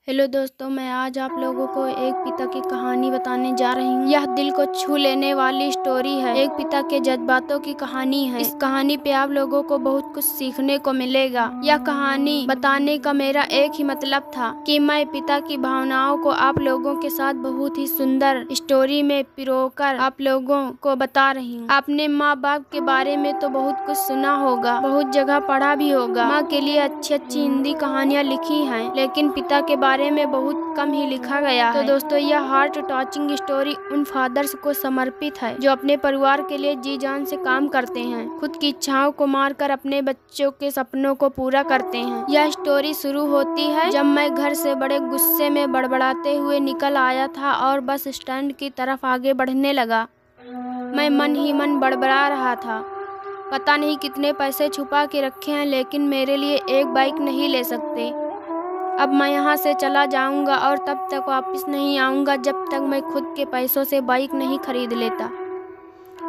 Hello दोस्तों, मैं आज आप लोगों को एक पिता की कहानी बताने जा रही हूँ। यह दिल को छू लेने वाली स्टोरी है। एक पिता के जज्बातों की कहानी है। इस कहानी पे आप लोगों को बहुत कुछ सीखने को मिलेगा। यह कहानी बताने का मेरा एक ही मतलब था कि मैं पिता की भावनाओं को आप लोगों के साथ बहुत ही सुंदर स्टोरी में पिरोकर आप लोगों को बता रही हूँ। आपने माँ बाप के बारे में तो बहुत कुछ सुना होगा, बहुत जगह पढ़ा भी होगा। माँ के लिए अच्छी अच्छी हिंदी कहानियाँ लिखी हैं, लेकिन पिता के बारे में बहुत कम ही लिखा गया है। तो दोस्तों, यह हार्ट टचिंग स्टोरी उन फादर्स को समर्पित है जो अपने परिवार के लिए जी जान से काम करते हैं, खुद की इच्छाओं को मारकर अपने बच्चों के सपनों को पूरा करते हैं। यह स्टोरी शुरू होती है जब मैं घर से बड़े गुस्से में बड़बड़ाते हुए निकल आया था और बस स्टैंड की तरफ आगे बढ़ने लगा। मैं मन ही मन बड़बड़ा रहा था, पता नहीं कितने पैसे छुपा के रखे हैं, लेकिन मेरे लिए एक बाइक नहीं ले सकते। अब मैं यहाँ से चला जाऊँगा और तब तक वापस नहीं आऊँगा जब तक मैं खुद के पैसों से बाइक नहीं खरीद लेता।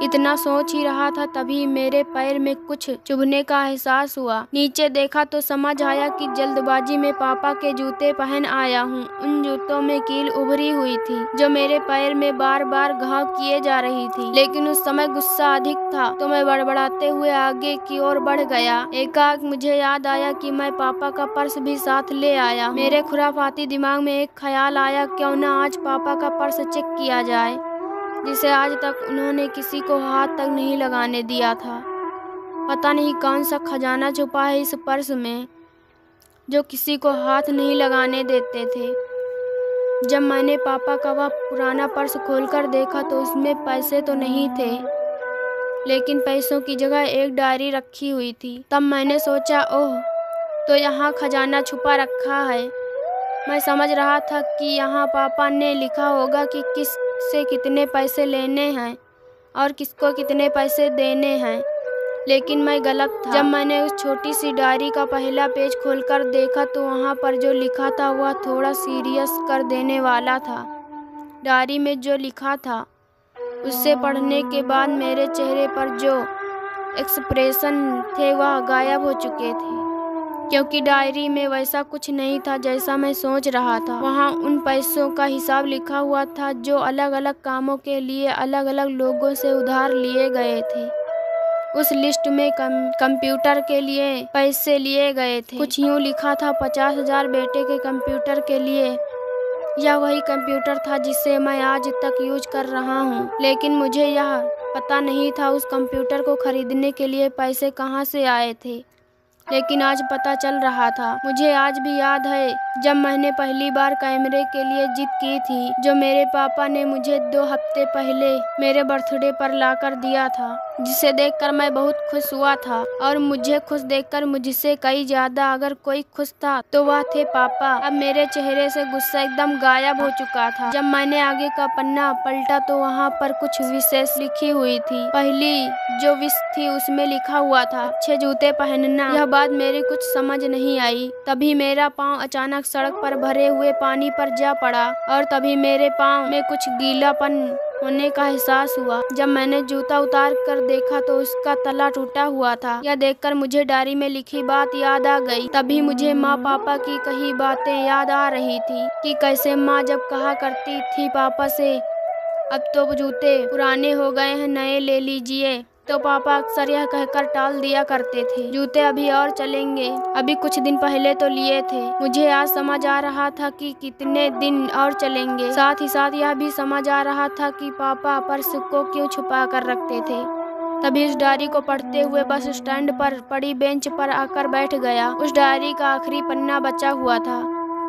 इतना सोच ही रहा था, तभी मेरे पैर में कुछ चुभने का एहसास हुआ। नीचे देखा तो समझ आया कि जल्दबाजी में पापा के जूते पहन आया हूँ। उन जूतों में कील उभरी हुई थी जो मेरे पैर में बार बार घाव किए जा रही थी, लेकिन उस समय गुस्सा अधिक था तो मैं बड़बड़ाते हुए आगे की ओर बढ़ गया। एकाएक मुझे याद आया कि मैं पापा का पर्स भी साथ ले आया। मेरे खुराफाती दिमाग में एक ख्याल आया, क्यों न आज पापा का पर्स चेक किया जाए, जिसे आज तक उन्होंने किसी को हाथ तक नहीं लगाने दिया था। पता नहीं कौन सा खजाना छुपा है इस पर्स में जो किसी को हाथ नहीं लगाने देते थे। जब मैंने पापा का वह पुराना पर्स खोलकर देखा तो उसमें पैसे तो नहीं थे, लेकिन पैसों की जगह एक डायरी रखी हुई थी। तब मैंने सोचा, ओह, तो यहाँ खजाना छुपा रखा है। मैं समझ रहा था कि यहाँ पापा ने लिखा होगा कि किस से कितने पैसे लेने हैं और किसको कितने पैसे देने हैं, लेकिन मैं गलत था। जब मैंने उस छोटी सी डायरी का पहला पेज खोलकर देखा तो वहाँ पर जो लिखा था वह थोड़ा सीरियस कर देने वाला था। डायरी में जो लिखा था उससे पढ़ने के बाद मेरे चेहरे पर जो एक्सप्रेशन थे वह गायब हो चुके थे, क्योंकि डायरी में वैसा कुछ नहीं था जैसा मैं सोच रहा था। वहाँ उन पैसों का हिसाब लिखा हुआ था जो अलग अलग कामों के लिए अलग अलग लोगों से उधार लिए गए थे। उस लिस्ट में कंप्यूटर के लिए पैसे लिए गए थे। कुछ यूँ लिखा था, 50,000 बेटे के कंप्यूटर के लिए। यह वही कंप्यूटर था जिसे मैं आज तक यूज कर रहा हूँ, लेकिन मुझे यह पता नहीं था उस कंप्यूटर को खरीदने के लिए पैसे कहाँ से आए थे। लेकिन आज पता चल रहा था। मुझे आज भी याद है जब मैंने पहली बार कैमरे के लिए जिद की थी, जो मेरे पापा ने मुझे 2 हफ्ते पहले मेरे बर्थडे पर लाकर दिया था, जिसे देखकर मैं बहुत खुश हुआ था। और मुझे खुश देखकर मुझसे कई ज्यादा अगर कोई खुश था तो वह थे पापा। अब मेरे चेहरे से गुस्सा एकदम गायब हो चुका था। जब मैंने आगे का पन्ना पलटा तो वहाँ पर कुछ विशेष लिखी हुई थी। पहली जो विश थी उसमें लिखा हुआ था, अच्छे जूते पहनना। यह बात मेरी कुछ समझ नहीं आई। तभी मेरा पाँव अचानक सड़क पर भरे हुए पानी पर जा पड़ा और तभी मेरे पाँव में कुछ गीलापन होने का एहसास हुआ। जब मैंने जूता उतार कर देखा तो उसका तला टूटा हुआ था। यह देखकर मुझे डायरी में लिखी बात याद आ गई। तभी मुझे माँ पापा की कही बातें याद आ रही थी कि कैसे माँ जब कहा करती थी पापा से, अब तो जूते पुराने हो गए हैं, नए ले लीजिए, तो पापा अक्सर यह कहकर टाल दिया करते थे, जूते अभी और चलेंगे, अभी कुछ दिन पहले तो लिए थे। मुझे आज समझ आ रहा था कि कितने दिन और चलेंगे। साथ ही साथ यह भी समझ आ रहा था कि पापा पर्स को क्यों छुपा कर रखते थे। तभी उस डायरी को पढ़ते हुए बस स्टैंड पर पड़ी बेंच पर आकर बैठ गया। उस डायरी का आखिरी पन्ना बचा हुआ था।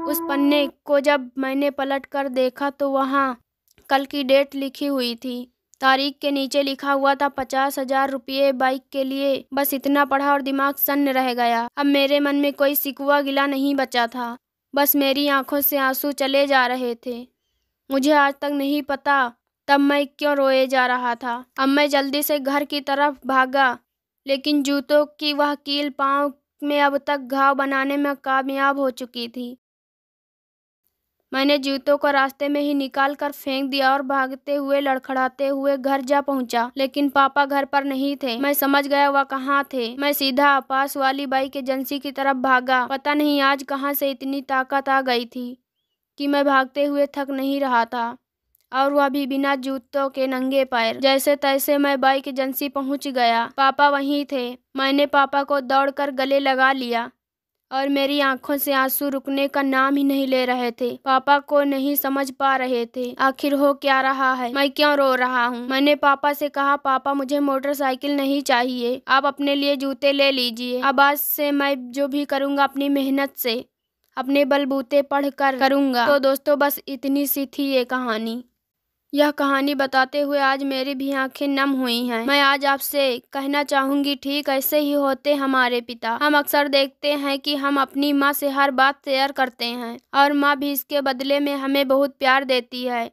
उस पन्ने को जब मैंने पलट कर देखा तो वहाँ कल की डेट लिखी हुई थी। तारीख के नीचे लिखा हुआ था 50,000 रुपये बाइक के लिए। बस इतना पढ़ा और दिमाग सन्न रह गया। अब मेरे मन में कोई शिकवा गिला नहीं बचा था, बस मेरी आंखों से आंसू चले जा रहे थे। मुझे आज तक नहीं पता तब मैं क्यों रोए जा रहा था। अब मैं जल्दी से घर की तरफ भागा, लेकिन जूतों की वह कील पाँव में अब तक घाव बनाने में कामयाब हो चुकी थी। मैंने जूतों को रास्ते में ही निकाल कर फेंक दिया और भागते हुए लड़खड़ाते हुए घर जा पहुंचा, लेकिन पापा घर पर नहीं थे। मैं समझ गया वह कहाँ थे। मैं सीधा पास वाली बाइक एजेंसी की तरफ भागा। पता नहीं आज कहाँ से इतनी ताकत आ गई थी। कि मैं भागते हुए थक नहीं रहा था, और वह भी बिना जूतों के नंगे पैर। जैसे तैसे मैं बाइक एजेंसी पहुंच गया। पापा वहीं थे। मैंने पापा को दौड़कर गले लगा लिया और मेरी आंखों से आंसू रुकने का नाम ही नहीं ले रहे थे। पापा को नहीं समझ पा रहे थे आखिर हो क्या रहा है, मैं क्यों रो रहा हूँ। मैंने पापा से कहा, पापा मुझे मोटरसाइकिल नहीं चाहिए, आप अपने लिए जूते ले लीजिए। अब आज से मैं जो भी करूँगा अपनी मेहनत से, अपने बलबूते पढ़ कर करूँगा। तो दोस्तों, बस इतनी सी थी ये कहानी। यह कहानी बताते हुए आज मेरी भी आंखें नम हुई हैं। मैं आज आपसे कहना चाहूंगी, ठीक ऐसे ही होते हमारे पिता। हम अक्सर देखते हैं कि हम अपनी माँ से हर बात शेयर करते हैं और माँ भी इसके बदले में हमें बहुत प्यार देती है।